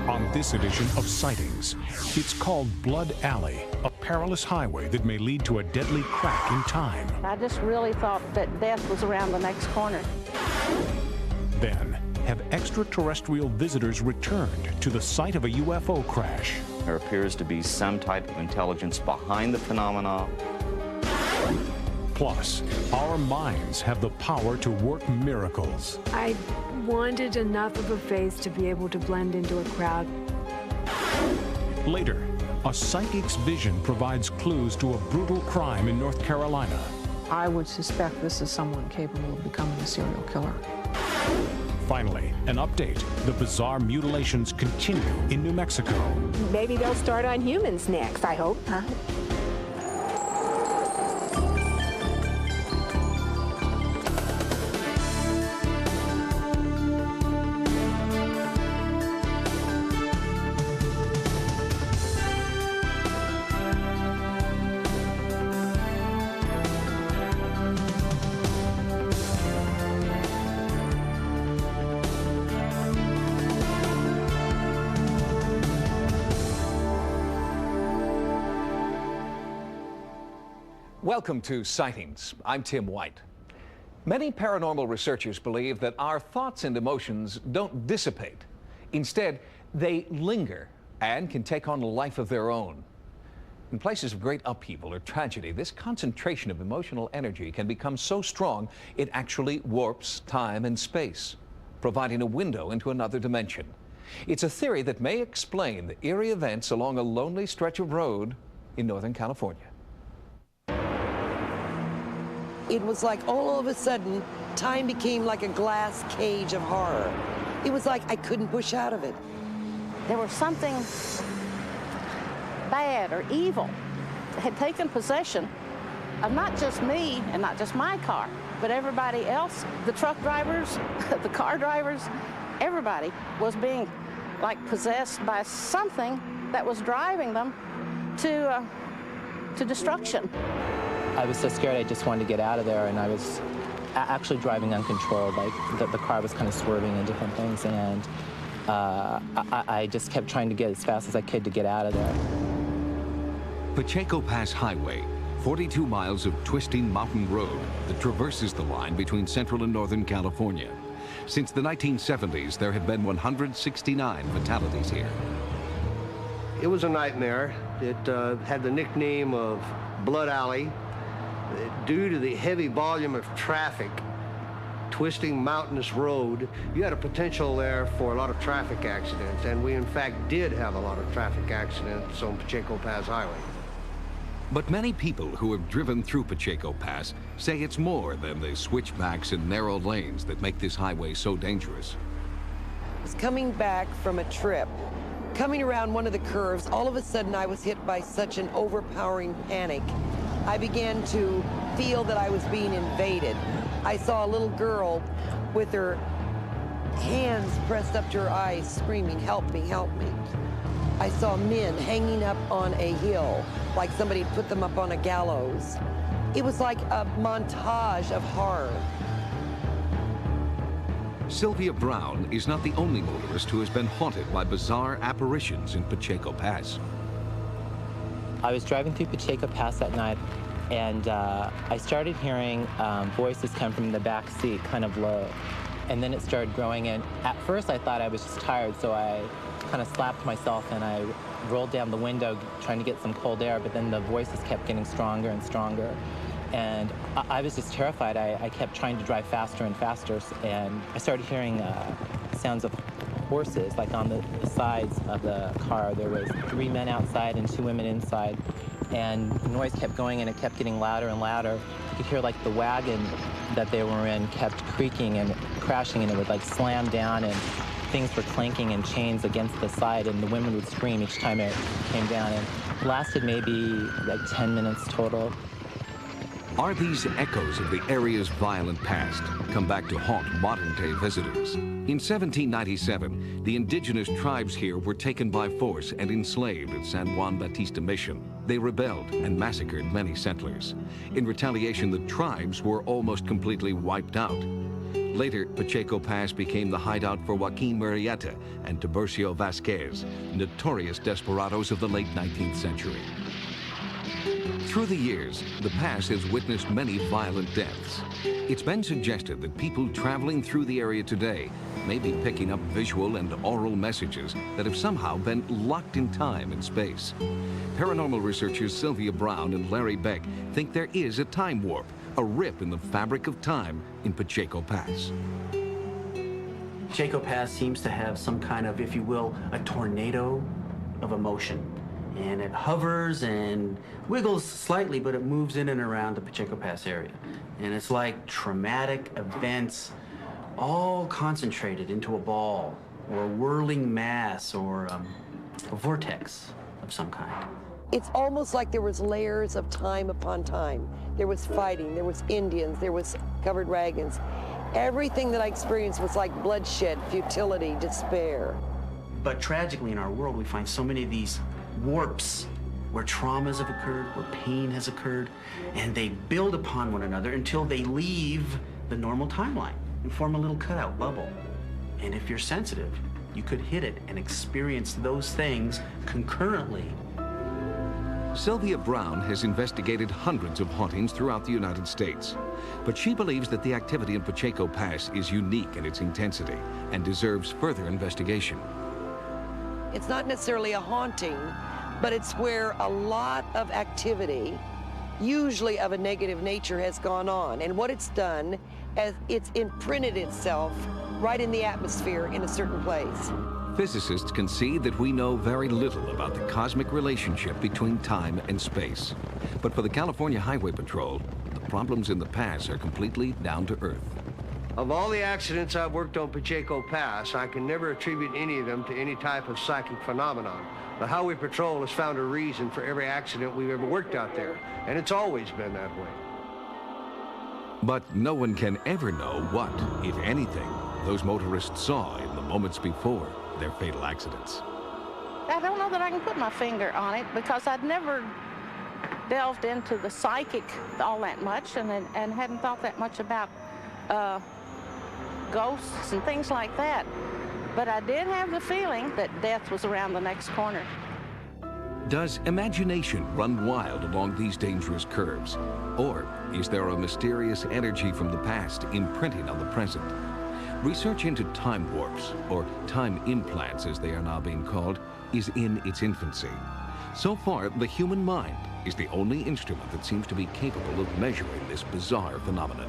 On this edition of Sightings, it's called Blood Alley, a perilous highway that may lead to a deadly crack in time. I just really thought that death was around the next corner. Then, have extraterrestrial visitors returned to the site of a UFO crash? There appears to be some type of intelligence behind the phenomena. Plus, our minds have the power to work miracles. I wanted enough of a face to be able to blend into a crowd. Later, a psychic's vision provides clues to a brutal crime in North Carolina. I would suspect this is someone capable of becoming a serial killer. Finally, an update. The bizarre mutilations continue in New Mexico. Maybe they'll start on humans next, I hope. Huh? Welcome to Sightings. I'm Tim White. Many paranormal researchers believe that our thoughts and emotions don't dissipate. Instead, they linger and can take on a life of their own. In places of great upheaval or tragedy, this concentration of emotional energy can become so strong it actually warps time and space, providing a window into another dimension. It's a theory that may explain the eerie events along a lonely stretch of road in Northern California. It was like all of a sudden, time became like a glass cage of horror. It was like I couldn't push out of it. There was something bad or evil that had taken possession of not just me and not just my car, but everybody else, the truck drivers, the car drivers, everybody was being like possessed by something that was driving them to destruction. I was so scared I just wanted to get out of there, and I was actually driving uncontrolled. Like the car was kind of swerving in different things, and I just kept trying to get as fast as I could to get out of there. Pacheco Pass Highway, 42 miles of twisting mountain road that traverses the line between Central and Northern California. Since the 1970s, there have been 169 fatalities here. It was a nightmare. It had the nickname of Blood Alley. Due to the heavy volume of traffic, twisting mountainous road, you had a potential there for a lot of traffic accidents, and we in fact did have a lot of traffic accidents on Pacheco Pass Highway. But many people who have driven through Pacheco Pass say it's more than the switchbacks and narrow lanes that make this highway so dangerous. I was coming back from a trip. Coming around one of the curves, all of a sudden I was hit by such an overpowering panic. I began to feel that I was being invaded. I saw a little girl with her hands pressed up to her eyes, screaming, "Help me, help me." I saw men hanging up on a hill, like somebody had put them up on a gallows. It was like a montage of horror. Sylvia Brown is not the only motorist who has been haunted by bizarre apparitions in Pacheco Pass. I was driving through Pacheco Pass that night, and I started hearing voices come from the back seat, kind of low. And then it started growing, and at first I thought I was just tired, so I kind of slapped myself and I rolled down the window trying to get some cold air, but then the voices kept getting stronger and stronger. And I was just terrified. I kept trying to drive faster and faster, and I started hearing sounds of horses, like on the sides of the car. There was 3 men outside and 2 women inside, and the noise kept going, and it kept getting louder and louder. You could hear like the wagon that they were in kept creaking and crashing, and it would like slam down, and things were clanking in chains against the side, and the women would scream each time it came down. And it lasted maybe like 10 minutes total. Are these echoes of the area's violent past come back to haunt modern-day visitors? In 1797, the indigenous tribes here were taken by force and enslaved at San Juan Bautista Mission. They rebelled and massacred many settlers. In retaliation, the tribes were almost completely wiped out. Later, Pacheco Pass became the hideout for Joaquin Murrieta and Tiburcio Vasquez, notorious desperados of the late 19th century. Through the years, the pass has witnessed many violent deaths. It's been suggested that people traveling through the area today may be picking up visual and oral messages that have somehow been locked in time and space. Paranormal researchers Sylvia Brown and Larry Beck think there is a time warp, a rip in the fabric of time in Pacheco Pass. Pacheco Pass seems to have some kind of, if you will, a tornado of emotion. And it hovers and wiggles slightly, but it moves in and around the Pacheco Pass area. And it's like traumatic events all concentrated into a ball or a whirling mass or a vortex of some kind. It's almost like there was layers of time upon time. There was fighting, there was Indians, there was covered wagons. Everything that I experienced was like bloodshed, futility, despair. But tragically in our world, we find so many of these warps where traumas have occurred, where pain has occurred, and they build upon one another until they leave the normal timeline and form a little cutout bubble. And if you're sensitive, you could hit it and experience those things concurrently. Sylvia Brown has investigated hundreds of hauntings throughout the United States, but she believes that the activity in Pacheco Pass is unique in its intensity and deserves further investigation. It's not necessarily a haunting, but it's where a lot of activity, usually of a negative nature, has gone on. And what it's done is it's imprinted itself right in the atmosphere in a certain place. Physicists concede that we know very little about the cosmic relationship between time and space. But for the California Highway Patrol, the problems in the pass are completely down to earth. Of all the accidents I've worked on Pacheco Pass, I can never attribute any of them to any type of psychic phenomenon. The Highway Patrol has found a reason for every accident we've ever worked out there, and it's always been that way. But no one can ever know what, if anything, those motorists saw in the moments before their fatal accidents. I don't know that I can put my finger on it because I'd never delved into the psychic all that much and hadn't thought that much about ghosts and things like that. But I did have the feeling that death was around the next corner. Does imagination run wild along these dangerous curves? Or is there a mysterious energy from the past imprinting on the present? Research into time warps, or time implants as they are now being called, is in its infancy. So far, the human mind is the only instrument that seems to be capable of measuring this bizarre phenomenon.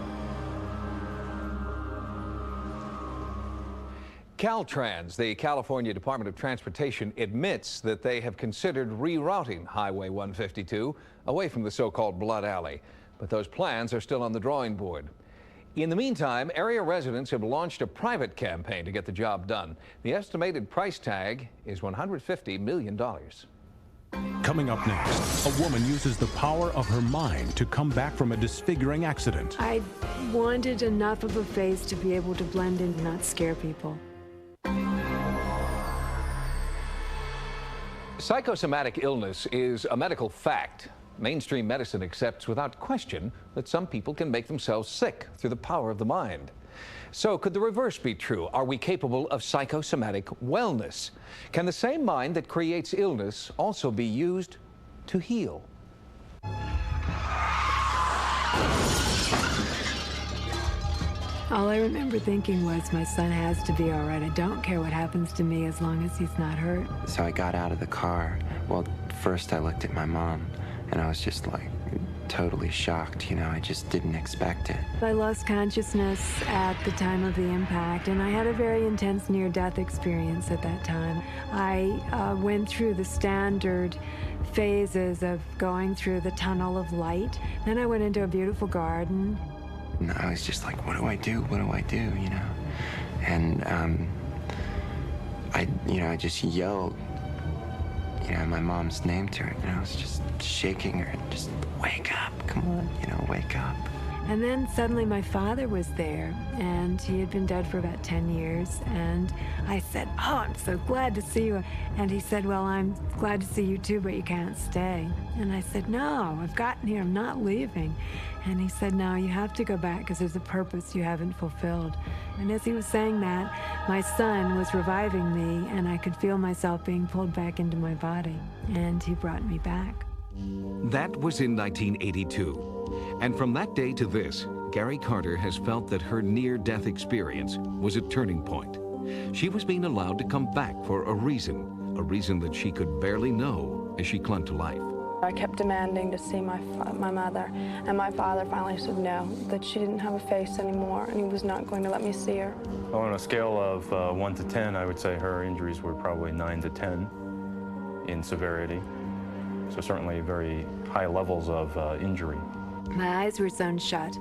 Caltrans, the California Department of Transportation, admits that they have considered rerouting Highway 152 away from the so-called Blood Alley, but those plans are still on the drawing board. In the meantime, area residents have launched a private campaign to get the job done. The estimated price tag is $150 million. Coming up next, a woman uses the power of her mind to come back from a disfiguring accident. I wanted enough of a face to be able to blend in and not scare people. Psychosomatic illness is a medical fact. Mainstream medicine accepts without question that some people can make themselves sick through the power of the mind. So could the reverse be true? Are we capable of psychosomatic wellness? Can the same mind that creates illness also be used to heal? All I remember thinking was, my son has to be all right. I don't care what happens to me as long as he's not hurt. So I got out of the car. Well, first I looked at my mom, and I was just like totally shocked, you know, I just didn't expect it. I lost consciousness at the time of the impact, and I had a very intense near-death experience at that time. I went through the standard phases of going through the tunnel of light. Then I went into a beautiful garden. And I was just like, what do I do? What do I do, you know? And I just yelled, you know, my mom's name to her, and I was just shaking her, just wake up, come on, you know, wake up. And then suddenly my father was there, and he had been dead for about 10 years. And I said, "Oh, I'm so glad to see you." And he said, "Well, I'm glad to see you too, but you can't stay." And I said, "No, I've gotten here, I'm not leaving." And he said, "No, you have to go back because there's a purpose you haven't fulfilled." And as he was saying that, my son was reviving me, and I could feel myself being pulled back into my body. And he brought me back. That was in 1982. And from that day to this, Gary Carter has felt that her near-death experience was a turning point. She was being allowed to come back for a reason that she could barely know as she clung to life. I kept demanding to see my mother, and my father finally said no, that she didn't have a face anymore, and he was not going to let me see her. Well, on a scale of 1 to 10, I would say her injuries were probably 9 to 10 in severity. So certainly very high levels of injury. My eyes were sewn shut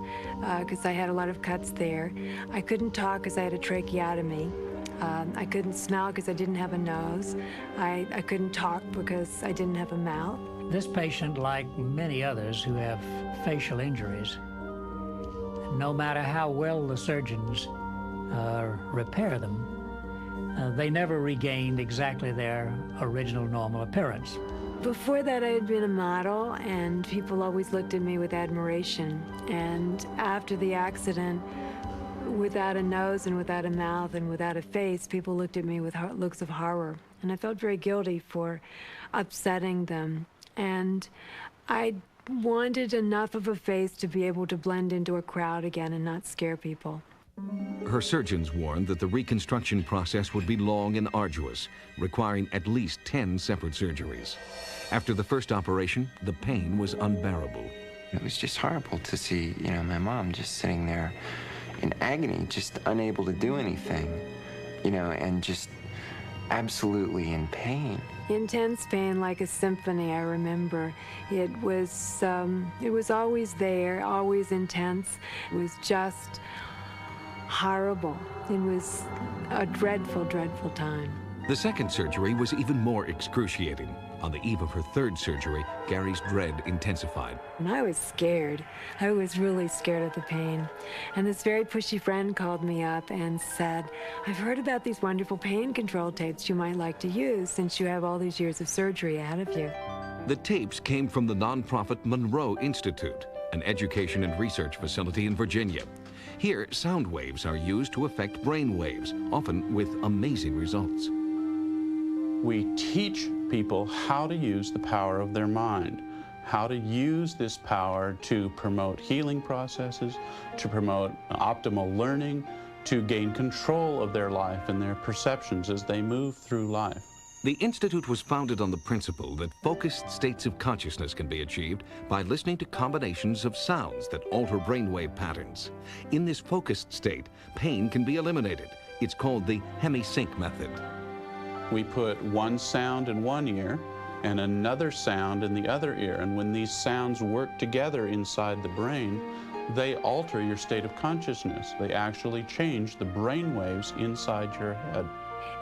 because I had a lot of cuts there. I couldn't talk because I had a tracheotomy. I couldn't smell because I didn't have a nose. I couldn't talk because I didn't have a mouth. This patient, like many others who have facial injuries, no matter how well the surgeons repair them, they never regained exactly their original normal appearance. Before that, I had been a model, and people always looked at me with admiration. And after the accident, without a nose and without a mouth and without a face, people looked at me with looks of horror. And I felt very guilty for upsetting them. And I wanted enough of a face to be able to blend into a crowd again and not scare people. Her surgeons warned that the reconstruction process would be long and arduous, requiring at least 10 separate surgeries. After the first operation, the pain was unbearable. It was just horrible to see, my mom just sitting there in agony, just unable to do anything, and just absolutely in pain. Intense pain, like a symphony, I remember. It was always there, always intense. It was just horrible. It was a dreadful, dreadful time. The second surgery was even more excruciating. On the eve of her third surgery, Gary's dread intensified. And I was scared. I was really scared of the pain. And this very pushy friend called me up and said, "I've heard about these wonderful pain control tapes you might like to use since you have all these years of surgery ahead of you." The tapes came from the nonprofit Monroe Institute, an education and research facility in Virginia. Here, sound waves are used to affect brain waves, often with amazing results. We teach people how to use the power of their mind, how to use this power to promote healing processes, to promote optimal learning, to gain control of their life and their perceptions as they move through life. The Institute was founded on the principle that focused states of consciousness can be achieved by listening to combinations of sounds that alter brainwave patterns. In this focused state, pain can be eliminated. It's called the hemisync method. We put one sound in one ear and another sound in the other ear, and when these sounds work together inside the brain, they alter your state of consciousness. They actually change the brain waves inside your head.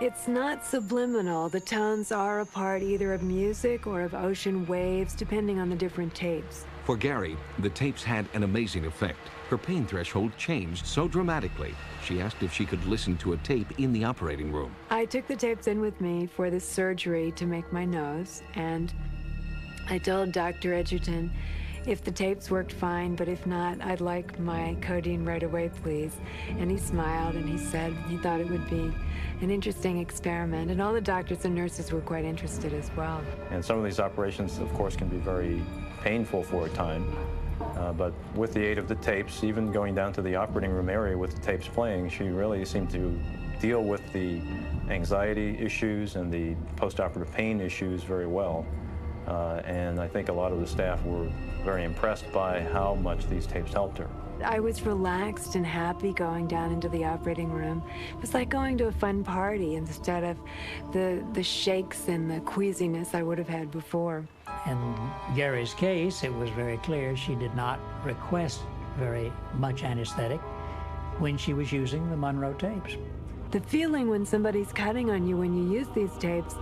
It's not subliminal. The tones are a part either of music or of ocean waves, depending on the different tapes. For Gary, the tapes had an amazing effect. Her pain threshold changed so dramatically, she asked if she could listen to a tape in the operating room. I took the tapes in with me for this surgery to make my nose, and I told Dr. Edgerton, if the tapes worked fine, but if not, I'd like my codeine right away, please. And he smiled and he said he thought it would be an interesting experiment. And all the doctors and nurses were quite interested as well. And some of these operations, of course, can be very painful for a time. But with the aid of the tapes, even going down to the operating room area with the tapes playing, she really seemed to deal with the anxiety issues and the post-operative pain issues very well. And I think a lot of the staff were very impressed by how much these tapes helped her. I was relaxed and happy going down into the operating room. It was like going to a fun party instead of the shakes and the queasiness I would have had before. In Gary's case, it was very clear she did not request very much anesthetic when she was using the Monroe tapes. The feeling when somebody's cutting on you when you use these tapes,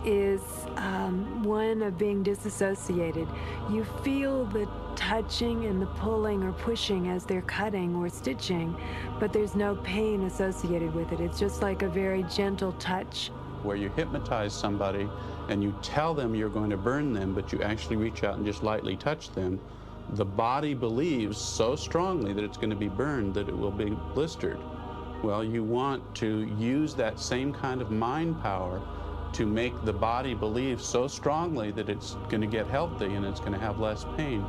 is one of being disassociated. You feel the touching and the pulling or pushing as they're cutting or stitching, but there's no pain associated with it. It's just like a very gentle touch. Where you hypnotize somebody and you tell them you're going to burn them, but you actually reach out and just lightly touch them, the body believes so strongly that it's going to be burned that it will be blistered. Well, you want to use that same kind of mind power to make the body believe so strongly that it's going to get healthy and it's going to have less pain,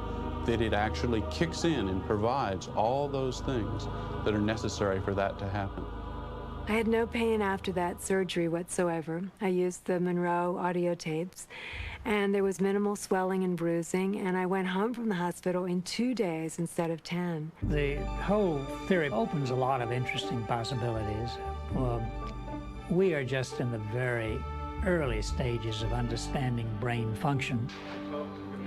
that it actually kicks in and provides all those things that are necessary for that to happen. I had no pain after that surgery whatsoever. I used the Monroe audio tapes, and there was minimal swelling and bruising, and I went home from the hospital in 2 days instead of 10. The whole theory opens a lot of interesting possibilities. We are just in the very early stages of understanding brain function.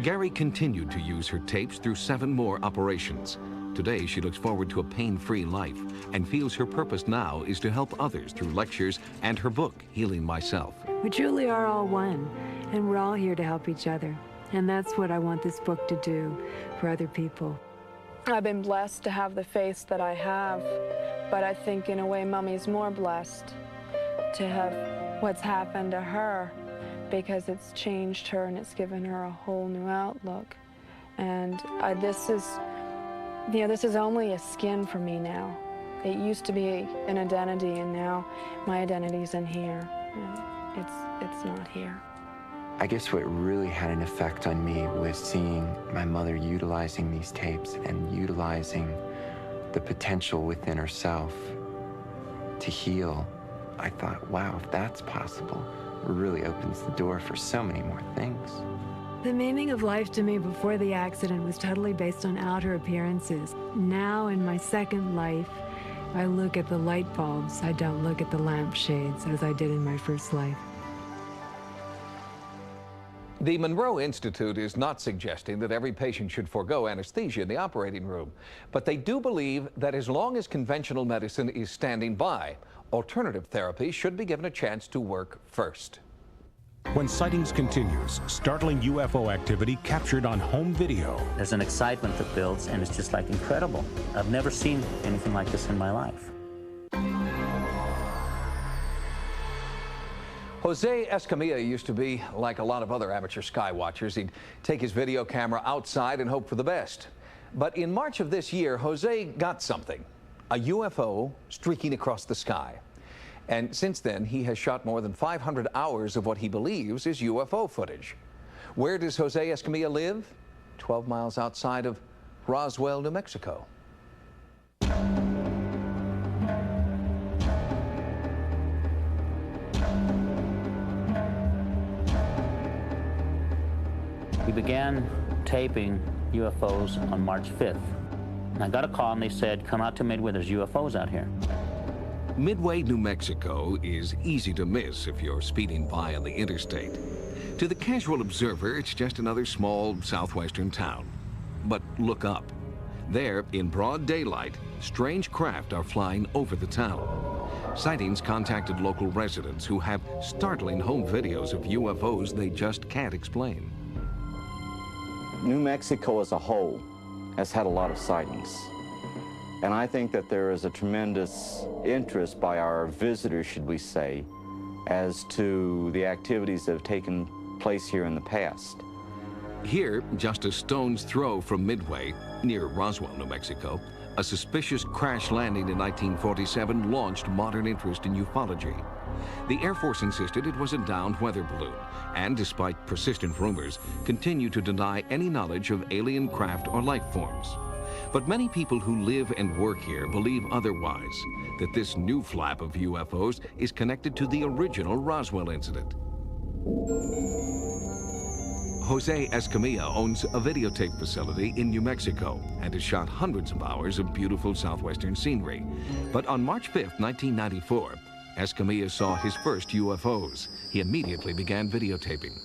Gary continued to use her tapes through 7 more operations. Today, she looks forward to a pain-free life and feels her purpose now is to help others through lectures and her book, Healing Myself. We truly are all one, and we're all here to help each other. And that's what I want this book to do for other people. I've been blessed to have the face that I have, but I think in a way Mommy's more blessed to have what's happened to her, because it's changed her and it's given her a whole new outlook. And this is only a skin for me now. It used to be an identity, and now my identity's in here. It's not here. I guess what really had an effect on me was seeing my mother utilizing these tapes and utilizing the potential within herself to heal. I thought, wow, if that's possible, it really opens the door for so many more things. The meaning of life to me before the accident was totally based on outer appearances. Now, in my second life, I look at the light bulbs. I don't look at the lampshades as I did in my first life. The Monroe Institute is not suggesting that every patient should forego anesthesia in the operating room, but they do believe that as long as conventional medicine is standing by, alternative therapy should be given a chance to work first. When sightings continues, startling UFO activity captured on home video. There's an excitement that builds, and it's just like incredible. I've never seen anything like this in my life. Jose Escamilla used to be like a lot of other amateur sky watchers. He'd take his video camera outside and hope for the best. But in March of this year, Jose got something, a UFO streaking across the sky. And since then, he has shot more than 500 hours of what he believes is UFO footage. Where does Jose Escamilla live? 12 miles outside of Roswell, New Mexico. We began taping UFOs on March 5th. And I got a call and they said, come out to Midway, there's UFOs out here. Midway, New Mexico is easy to miss if you're speeding by on the interstate. To the casual observer, it's just another small southwestern town. But look up. There, in broad daylight, strange craft are flying over the town. Sightings contacted local residents who have startling home videos of UFOs they just can't explain. New Mexico as a whole has had a lot of sightings. And I think that there is a tremendous interest by our visitors, should we say, as to the activities that have taken place here in the past. Here, just a stone's throw from Midway, near Roswell, New Mexico, a suspicious crash landing in 1947 launched modern interest in ufology. The Air Force insisted it was a downed weather balloon, and despite persistent rumors, continued to deny any knowledge of alien craft or life forms. But many people who live and work here believe otherwise, that this new flap of UFOs is connected to the original Roswell incident. Jose Escamilla owns a videotape facility in New Mexico and has shot hundreds of hours of beautiful southwestern scenery. But on March 5th, 1994, Escamilla saw his first UFOs. He immediately began videotaping.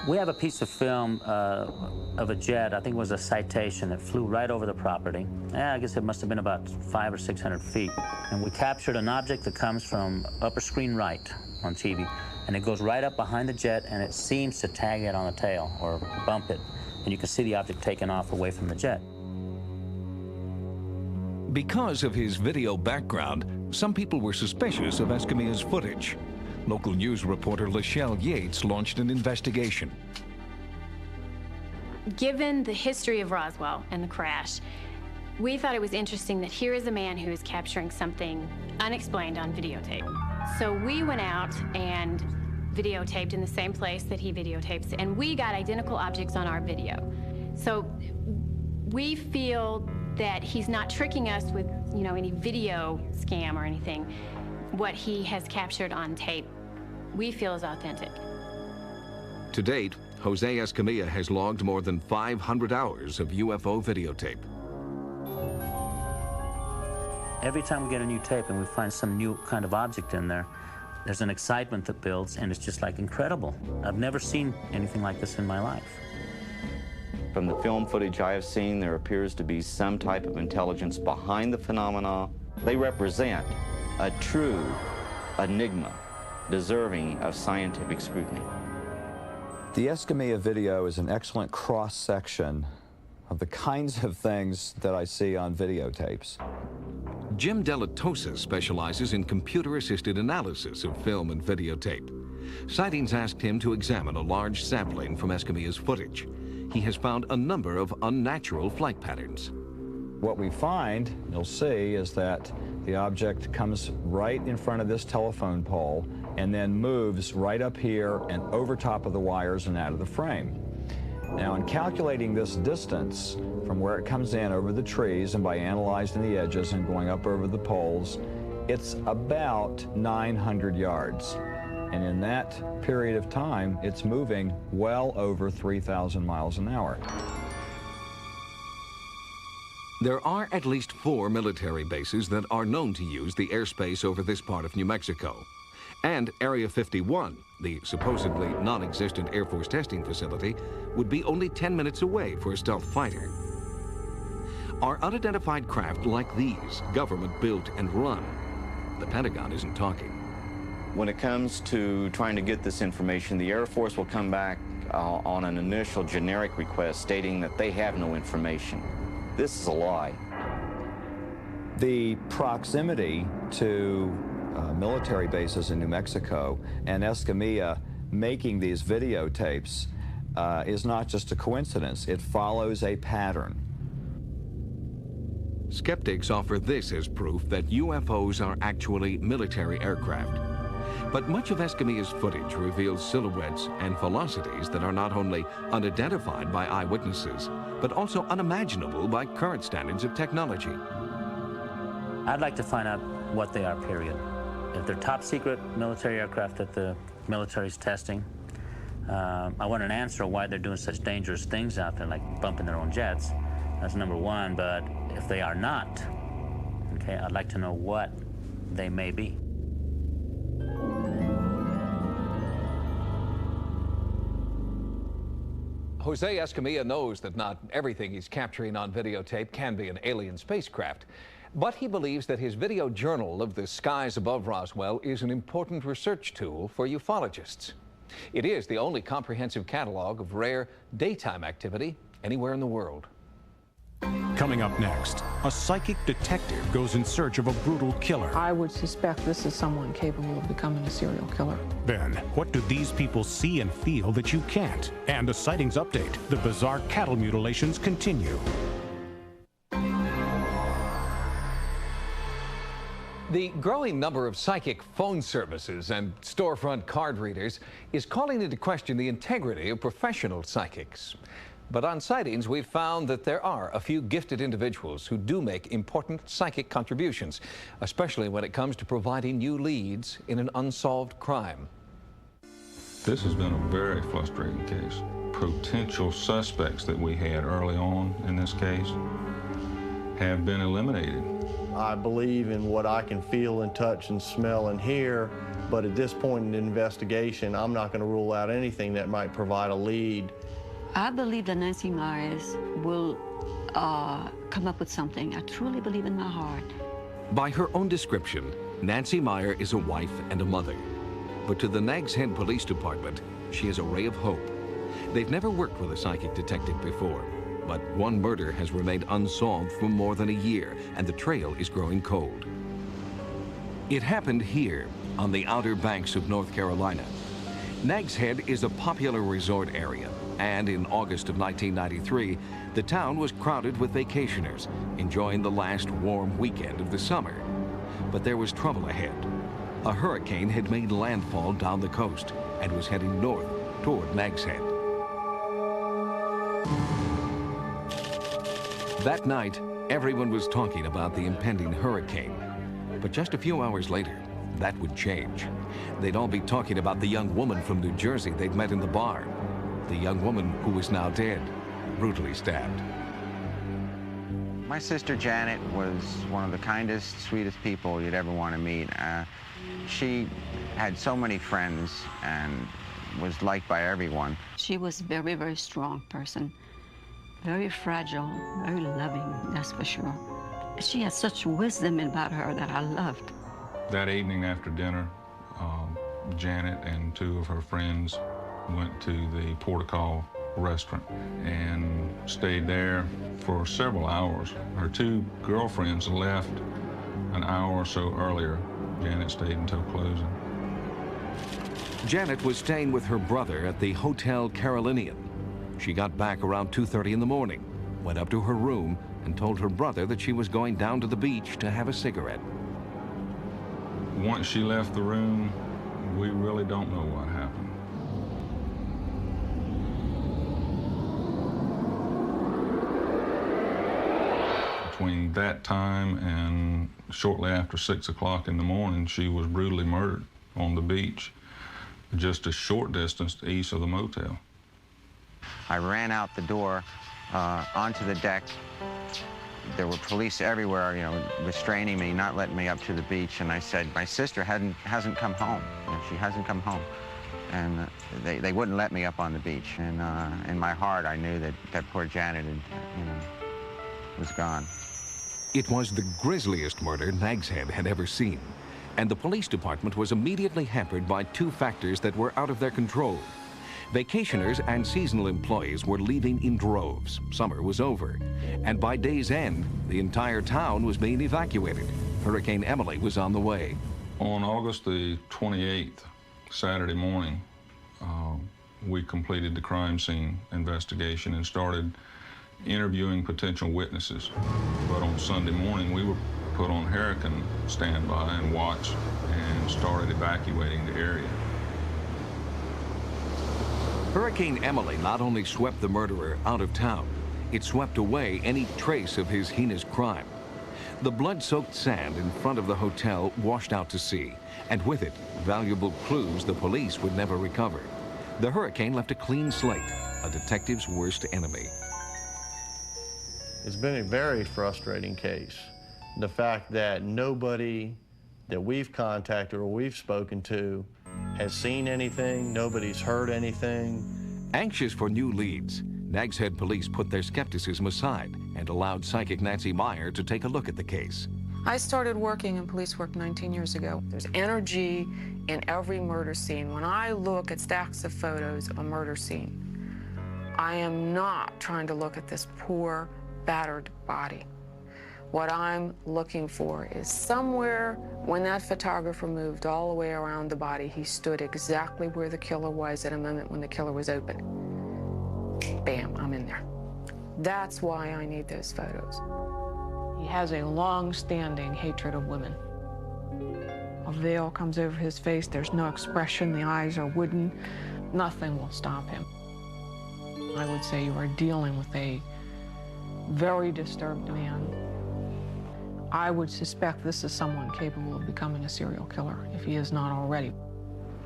We have a piece of film of a jet, I think it was a Citation, that flew right over the property. I guess it must have been about 500 or 600 feet. And we captured an object that comes from upper screen right on TV, and it goes right up behind the jet, and it seems to tag it on the tail or bump it. And you can see the object taken off away from the jet. Because of his video background, some people were suspicious of Escamilla's footage. Local news reporter Lachelle Yates launched an investigation. Given the history of Roswell and the crash, we thought it was interesting that here is a man who is capturing something unexplained on videotape. So we went out and videotaped in the same place that he videotapes, and we got identical objects on our video. So we feel that he's not tricking us with, any video scam or anything. What he has captured on tape, we feel is authentic. To date, Jose Escamilla has logged more than 500 hours of UFO videotape. Every time we get a new tape and we find some new kind of object in there, there's an excitement that builds, and it's just like incredible. I've never seen anything like this in my life. From the film footage I have seen, there appears to be some type of intelligence behind the phenomena. They represent a true enigma deserving of scientific scrutiny. The Escamilla video is an excellent cross-section of the kinds of things that I see on videotapes. Jim Delatosa specializes in computer-assisted analysis of film and videotape. Sightings asked him to examine a large sampling from Escamilla's footage. He has found a number of unnatural flight patterns. What we find, you'll see, is that the object comes right in front of this telephone pole and then moves right up here and over top of the wires and out of the frame. Now, in calculating this distance from where it comes in over the trees and by analyzing the edges and going up over the poles, it's about 900 yards. And in that period of time, it's moving well over 3,000 miles an hour. There are at least 4 military bases that are known to use the airspace over this part of New Mexico. And Area 51, the supposedly non-existent Air Force testing facility, would be only 10 minutes away for a stealth fighter. Are unidentified craft like these government-built and run? The Pentagon isn't talking. When it comes to trying to get this information, the Air Force will come back on an initial generic request stating that they have no information. This is a lie. The proximity to military bases in New Mexico and Escamilla making these videotapes is not just a coincidence. It follows a pattern. Skeptics offer this as proof that UFOs are actually military aircraft. But much of Escamilla's footage reveals silhouettes and velocities that are not only unidentified by eyewitnesses, but also unimaginable by current standards of technology. I'd like to find out what they are, period. If they're top secret military aircraft that the military's testing, I want an answer why they're doing such dangerous things out there, like bumping their own jets. That's number one, but if they are not, okay, I'd like to know what they may be. Jose Escamilla knows that not everything he's capturing on videotape can be an alien spacecraft, but he believes that his video journal of the skies above Roswell is an important research tool for ufologists. It is the only comprehensive catalog of rare daytime activity anywhere in the world. Coming up next, a psychic detective goes in search of a brutal killer. I would suspect this is someone capable of becoming a serial killer. Then, what do these people see and feel that you can't? And a sightings update. The bizarre cattle mutilations continue. The growing number of psychic phone services and storefront card readers is calling into question the integrity of professional psychics. But on sightings, we've found that there are a few gifted individuals who do make important psychic contributions, especially when it comes to providing new leads in an unsolved crime. This has been a very frustrating case. Potential suspects that we had early on in this case have been eliminated. I believe in what I can feel and touch and smell and hear, But at this point in the investigation, I'm not going to rule out anything that might provide a lead. I believe that Nancy Myers will come up with something. I truly believe in my heart. By her own description, Nancy Meyer is a wife and a mother. But to the Nags Head Police Department, she is a ray of hope. They've never worked with a psychic detective before, but one murder has remained unsolved for more than a year, and the trail is growing cold. It happened here, on the Outer Banks of North Carolina. Nags Head is a popular resort area, and in August of 1993, the town was crowded with vacationers, enjoying the last warm weekend of the summer. But there was trouble ahead. A hurricane had made landfall down the coast and was heading north toward Nags Head. That night, everyone was talking about the impending hurricane. But just a few hours later, that would change. They'd all be talking about the young woman from New Jersey they'd met in the bar. The young woman who was now dead, brutally stabbed. My sister Janet was one of the kindest, sweetest people you'd ever want to meet. She had so many friends and was liked by everyone. She was a very, very strong person. Very fragile, very loving, that's for sure. She had such wisdom about her that I loved. That evening after dinner, Janet and two of her friends went to the Portico restaurant and stayed there for several hours. Her two girlfriends left an hour or so earlier. Janet stayed until closing. Janet was staying with her brother at the Hotel Carolinian. She got back around 2:30 in the morning, went up to her room, and told her brother that she was going down to the beach to have a cigarette. Once she left the room, we really don't know what happened. Between that time and shortly after 6 o'clock in the morning, she was brutally murdered on the beach, just a short distance east of the motel. I ran out the door onto the deck. There were police everywhere, you know, restraining me, not letting me up to the beach. And I said, my sister hasn't come home. You know, she hasn't come home. And they wouldn't let me up on the beach. And in my heart, I knew that poor Janet had, was gone. It was the grisliest murder Nags Head had ever seen. And the police department was immediately hampered by two factors that were out of their control. Vacationers and seasonal employees were leaving in droves. Summer was over. And by day's end, the entire town was being evacuated. Hurricane Emily was on the way. On August the 28th, Saturday morning, we completed the crime scene investigation and started interviewing potential witnesses. But on Sunday morning, we were put on hurricane standby and watch and started evacuating the area. Hurricane Emily not only swept the murderer out of town, it swept away any trace of his heinous crime. The blood-soaked sand in front of the hotel washed out to sea, and with it, valuable clues the police would never recover. The hurricane left a clean slate, a detective's worst enemy. It's been a very frustrating case. The fact that nobody that we've contacted or we've spoken to has seen anything, nobody's heard anything. Anxious for new leads, Nags Head police put their skepticism aside and allowed psychic Nancy Meyer to take a look at the case. I started working in police work 19 years ago. There's energy in every murder scene. When I look at stacks of photos of a murder scene, I am not trying to look at this poor, battered body. What I'm looking for is somewhere when that photographer moved all the way around the body, he stood exactly where the killer was at a moment when the killer was open. Bam, I'm in there. That's why I need those photos. He has a long-standing hatred of women. A veil comes over his face, there's no expression, the eyes are wooden. Nothing will stop him. I would say you are dealing with a very disturbed man. I would suspect this is someone capable of becoming a serial killer, if he is not already.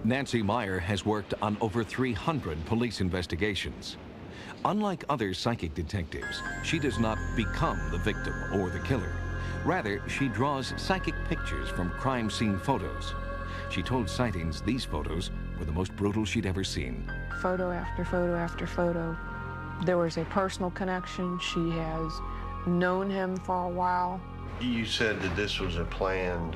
Nancy Meyer has worked on over 300 police investigations. Unlike other psychic detectives, she does not become the victim or the killer. Rather, she draws psychic pictures from crime scene photos. She told Sightings these photos were the most brutal she'd ever seen. Photo after photo after photo. There was a personal connection. She has known him for a while. You said that this was a planned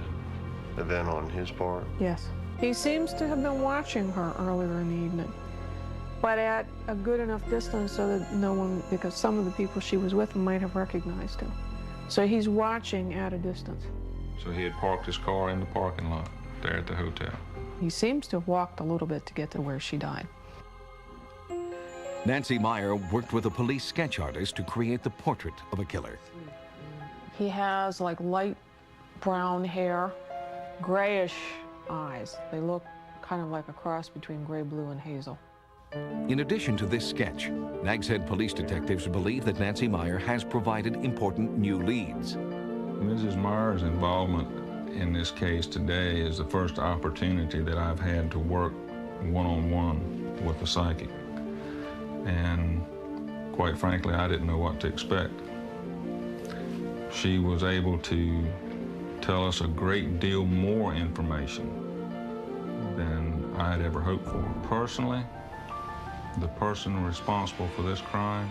event on his part? Yes. He seems to have been watching her earlier in the evening, but at a good enough distance so that no one, because some of the people she was with might have recognized him. So he's watching at a distance. So he had parked his car in the parking lot there at the hotel. He seems to have walked a little bit to get to where she died. Nancy Meyer worked with a police sketch artist to create the portrait of a killer. He has like light brown hair, grayish eyes. They look kind of like a cross between gray, blue, and hazel. In addition to this sketch, Nags Head police detectives believe that Nancy Meyer has provided important new leads. Mrs. Meyer's involvement in this case today is the first opportunity that I've had to work one-on-one with a psychic. And quite frankly, I didn't know what to expect. She was able to tell us a great deal more information than I had ever hoped for. Personally, the person responsible for this crime,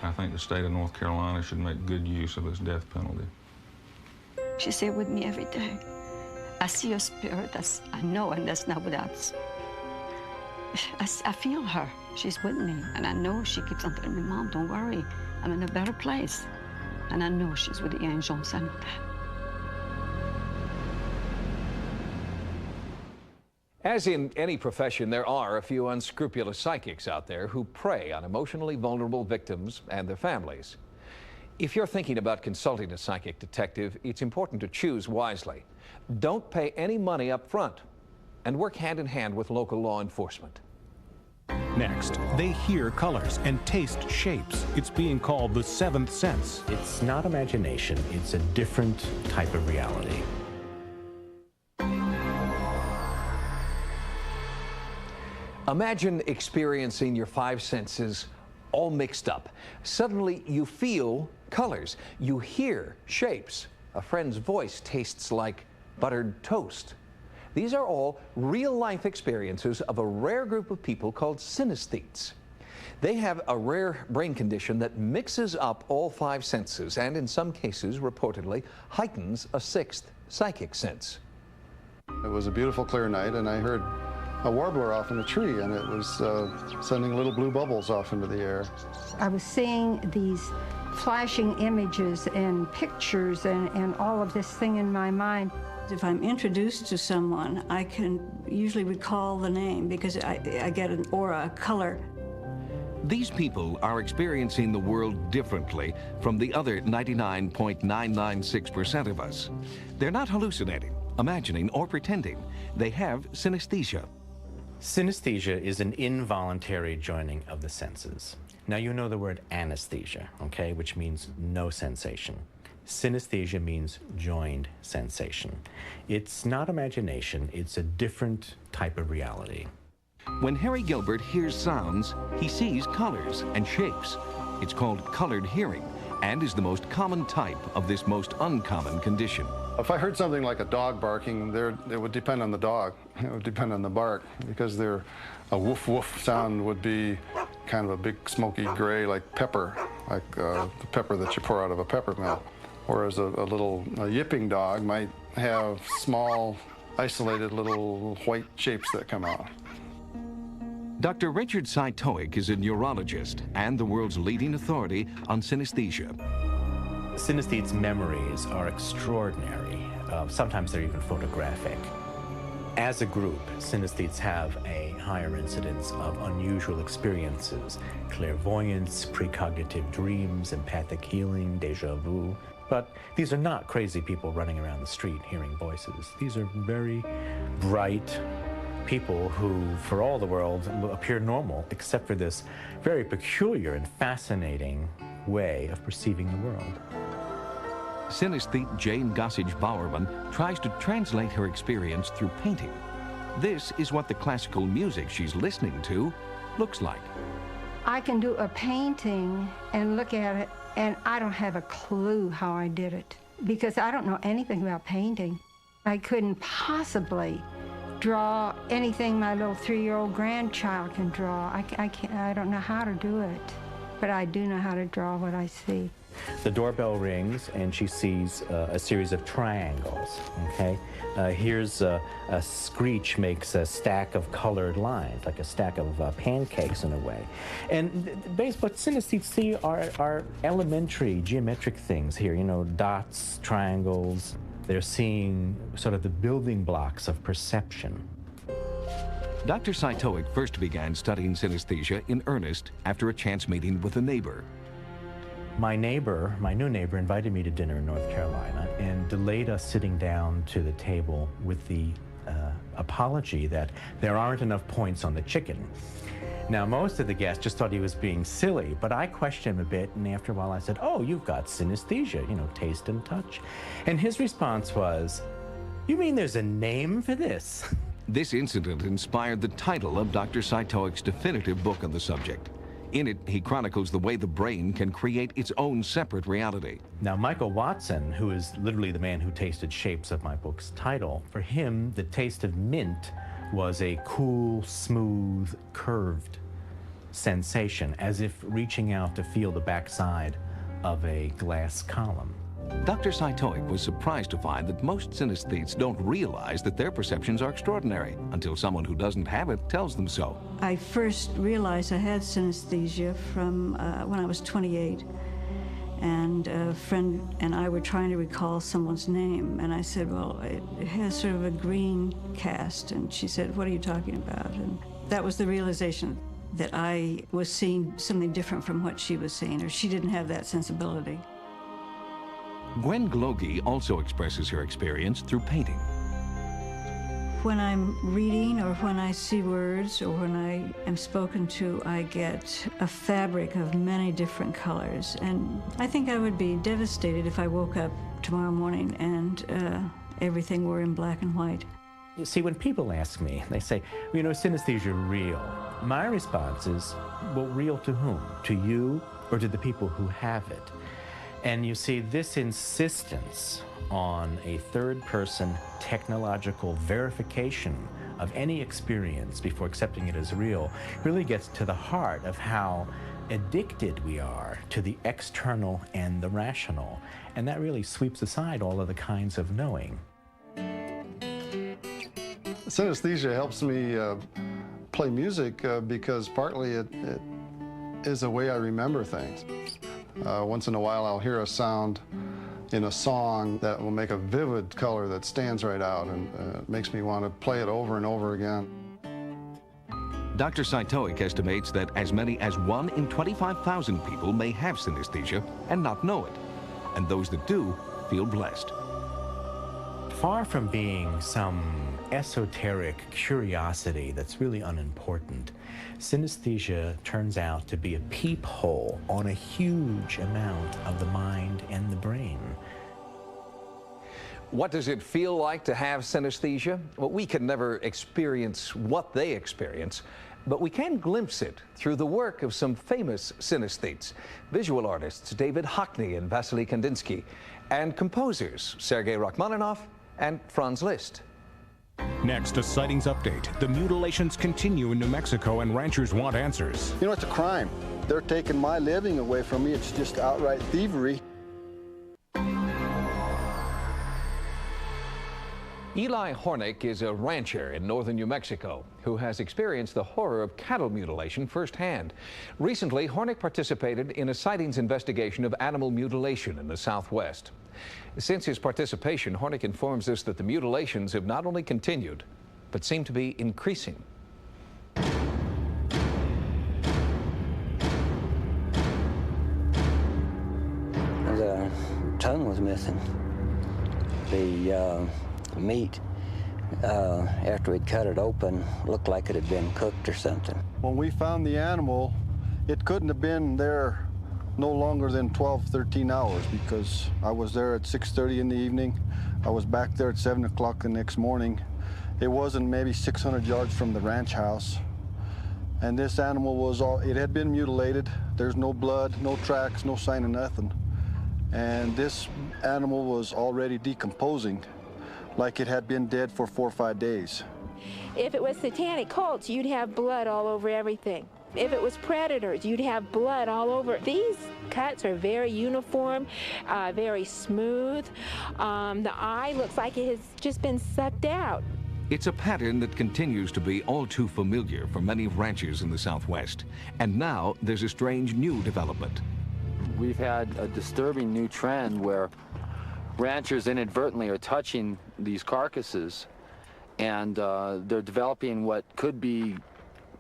I think the state of North Carolina should make good use of its death penalty. She's here with me every day. I see her spirit, I know, and that's not without. I feel her. She's with me, and I know she keeps on telling me, Mom, don't worry. I'm in a better place. And I know she's with the angels. I know that. As in any profession, there are a few unscrupulous psychics out there who prey on emotionally vulnerable victims and their families. If you're thinking about consulting a psychic detective, it's important to choose wisely. Don't pay any money up front, and work hand in hand with local law enforcement. Next, they hear colors and taste shapes. It's being called the seventh sense. It's not imagination, it's a different type of reality. Imagine experiencing your five senses all mixed up. Suddenly you feel colors, you hear shapes. A friend's voice tastes like buttered toast. These are all real-life experiences of a rare group of people called synesthetes. They have a rare brain condition that mixes up all five senses and in some cases, reportedly, heightens a sixth psychic sense. It was a beautiful, clear night, and I heard a warbler off in a tree, and it was sending little blue bubbles off into the air. I was seeing these flashing images and pictures and all of this thing in my mind. If I'm introduced to someone, I can usually recall the name because I get an aura, a color. These people are experiencing the world differently from the other 99.996% of us. They're not hallucinating, imagining, or pretending. They have synesthesia. Synesthesia is an involuntary joining of the senses. Now, you know the word anesthesia, okay, which means no sensation. Synesthesia means joined sensation. It's not imagination, it's a different type of reality. When Harry Gilbert hears sounds, he sees colors and shapes. It's called colored hearing and is the most common type of this most uncommon condition. If I heard something like a dog barking, it would depend on the dog. It would depend on the bark, because a woof woof sound would be kind of a big smoky gray like pepper, like the pepper that you pour out of a pepper mill. Whereas a yipping dog might have small, isolated little white shapes that come out. Dr. Richard Saitoic is a neurologist and the world's leading authority on synesthesia. Synesthetes' memories are extraordinary. Sometimes they're even photographic. As a group, synesthetes have a higher incidence of unusual experiences: clairvoyance, precognitive dreams, empathic healing, déjà vu. But these are not crazy people running around the street hearing voices. These are very bright people who, for all the world, appear normal, except for this very peculiar and fascinating way of perceiving the world. Synesthete Jane Gossage-Bowerman tries to translate her experience through painting. This is what the classical music she's listening to looks like. I can do a painting and look at it, and I don't have a clue how I did it, because I don't know anything about painting. I couldn't possibly draw anything my little 3-year-old grandchild can draw. I don't know how to do it, but I do know how to draw what I see. The doorbell rings, and she sees a series of triangles, okay? Here's a screech makes a stack of colored lines, like a stack of pancakes in a way. And what synesthetes see are elementary geometric things here, you know, dots, triangles. They're seeing sort of the building blocks of perception. Dr. Saitoic first began studying synesthesia in earnest after a chance meeting with a neighbor. My new neighbor, invited me to dinner in North Carolina and delayed us sitting down to the table with the apology that there aren't enough points on the chicken. Now, most of the guests just thought he was being silly, but I questioned him a bit, and after a while I said, "Oh, you've got synesthesia, you know, taste and touch." And his response was, "You mean there's a name for this?" This incident inspired the title of Dr. Saitoic's definitive book on the subject. In it, he chronicles the way the brain can create its own separate reality. Now, Michael Watson, who is literally the man who tasted shapes of my book's title, for him, the taste of mint was a cool, smooth, curved sensation, as if reaching out to feel the backside of a glass column. Dr. Saitoic was surprised to find that most synesthetes don't realize that their perceptions are extraordinary until someone who doesn't have it tells them so. I first realized I had synesthesia from when I was 28. And a friend and I were trying to recall someone's name. And I said, well, it has sort of a green cast. And she said, what are you talking about? And that was the realization that I was seeing something different from what she was seeing, or she didn't have that sensibility. Gwen Glogie also expresses her experience through painting. When I'm reading or when I see words or when I am spoken to, I get a fabric of many different colors. And I think I would be devastated if I woke up tomorrow morning and everything were in black and white. You see, when people ask me, they say, well, you know, synesthesia real? My response is, well, real to whom? To you or to the people who have it? And you see, this insistence on a third-person technological verification of any experience before accepting it as real really gets to the heart of how addicted we are to the external and the rational. And that really sweeps aside all of the kinds of knowing. Synesthesia helps me play music because partly it is a way I remember things. Once in a while I'll hear a sound in a song that will make a vivid color that stands right out and makes me want to play it over and over again. Dr. Saitoic estimates that as many as 1 in 25,000 people may have synesthesia and not know it, and those that do feel blessed. Far from being some esoteric curiosity that's really unimportant, synesthesia turns out to be a peephole on a huge amount of the mind and the brain. What does it feel like to have synesthesia? Well, we can never experience what they experience, but we can glimpse it through the work of some famous synesthetes, visual artists David Hockney and Vasily Kandinsky, and composers Sergei Rachmaninoff and Franz Liszt. Next, a sightings update. The mutilations continue in New Mexico and ranchers want answers. You know, it's a crime. They're taking my living away from me. It's just outright thievery. Eli Hornick is a rancher in northern New Mexico who has experienced the horror of cattle mutilation firsthand. Recently, Hornick participated in a sightings investigation of animal mutilation in the Southwest. Since his participation, Hornick informs us that the mutilations have not only continued, but seem to be increasing. The tongue was missing. The meat, after we'd cut it open, looked like it had been cooked or something. When we found the animal, it couldn't have been there no longer than 12, 13 hours because I was there at 6:30 in the evening. I was back there at 7 o'clock the next morning. It wasn't maybe 600 yards from the ranch house. And this animal was it had been mutilated. There's no blood, no tracks, no sign of nothing. And this animal was already decomposing, like it had been dead for 4 or 5 days. If it was satanic cults, you'd have blood all over everything. If it was predators, you'd have blood all over. These cuts are very uniform, very smooth. The eye looks like it has just been sucked out. It's a pattern that continues to be all too familiar for many ranchers in the Southwest. And now there's a strange new development. We've had a disturbing new trend where ranchers inadvertently are touching these carcasses, and they're developing what could be,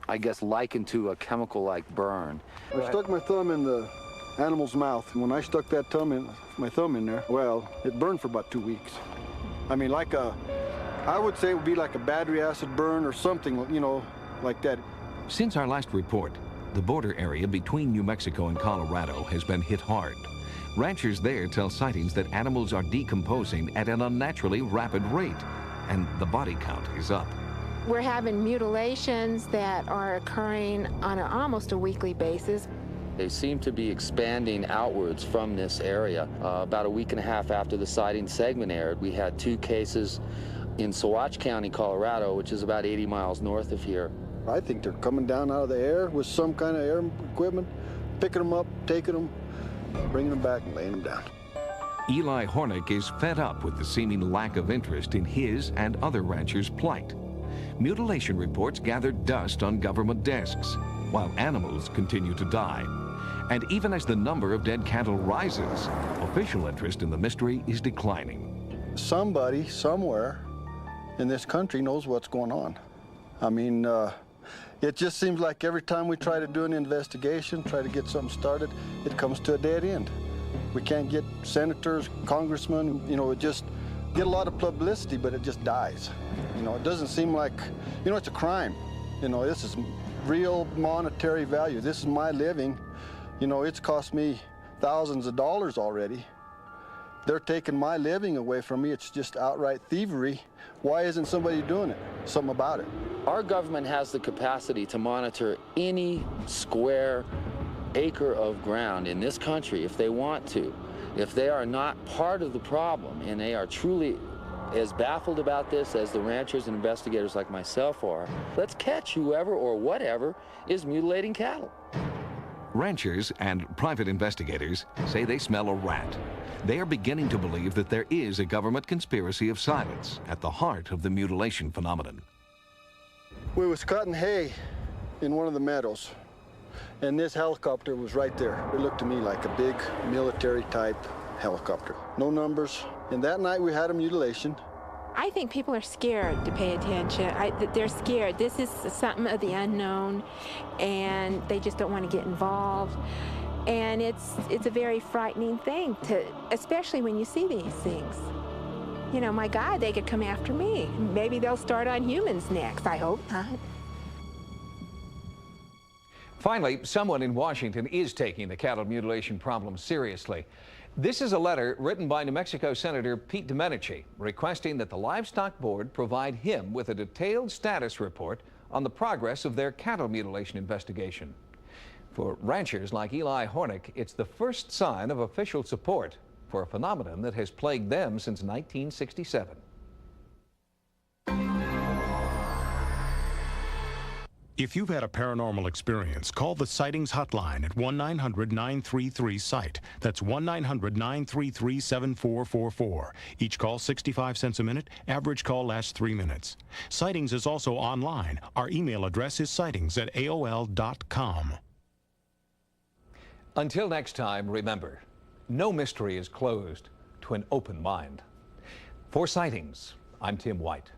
I guess, likened to a chemical-like burn. I stuck my thumb in the animal's mouth, and when I stuck that my thumb in there, well, it burned for about 2 weeks. I mean, I would say it would be like a battery acid burn or something, you know, like that. Since our last report, the border area between New Mexico and Colorado has been hit hard. Ranchers there tell sightings that animals are decomposing at an unnaturally rapid rate, and the body count is up. We're having mutilations that are occurring on almost a weekly basis. They seem to be expanding outwards from this area. About a week and a half after the sighting segment aired, we had 2 cases in Saguache County, Colorado, which is about 80 miles north of here. I think they're coming down out of the air with some kind of air equipment, picking them up, taking them, bringing them back and laying them down. Eli Hornick is fed up with the seeming lack of interest in his and other ranchers' plight. Mutilation reports gather dust on government desks, while animals continue to die. And even as the number of dead cattle rises, official interest in the mystery is declining. Somebody, somewhere in this country knows what's going on. I mean, it just seems like every time we try to do an investigation, try to get something started, it comes to a dead end. We can't get senators, congressmen, you know, it just get a lot of publicity, but it just dies. You know, it doesn't seem like, you know, it's a crime. You know, this is real monetary value. This is my living. You know, it's cost me thousands of dollars already. They're taking my living away from me. It's just outright thievery. Why isn't somebody doing it? Something about it. Our government has the capacity to monitor any square acre of ground in this country if they want to. If they are not part of the problem and they are truly as baffled about this as the ranchers and investigators like myself are, let's catch whoever or whatever is mutilating cattle. Ranchers and private investigators say they smell a rat. They are beginning to believe that there is a government conspiracy of silence at the heart of the mutilation phenomenon. We was cutting hay in one of the meadows, and this helicopter was right there. It looked to me like a big military-type helicopter. No numbers. And that night we had a mutilation. I think people are scared to pay attention. They're scared. This is something of the unknown, and they just don't want to get involved. And it's a very frightening thing, especially when you see these things. You know, my God, they could come after me. Maybe they'll start on humans next. I hope not. Finally, someone in Washington is taking the cattle mutilation problem seriously. This is a letter written by New Mexico Senator Pete Domenici requesting that the Livestock Board provide him with a detailed status report on the progress of their cattle mutilation investigation. For ranchers like Eli Hornick, it's the first sign of official support for a phenomenon that has plagued them since 1967. If you've had a paranormal experience, call the Sightings Hotline at 1-900-933-SIGHT. That's 1-900-933-7444. Each call 65 cents a minute. Average call lasts 3 minutes. Sightings is also online. Our email address is sightings@aol.com. Until next time, remember, no mystery is closed to an open mind. For Sightings, I'm Tim White.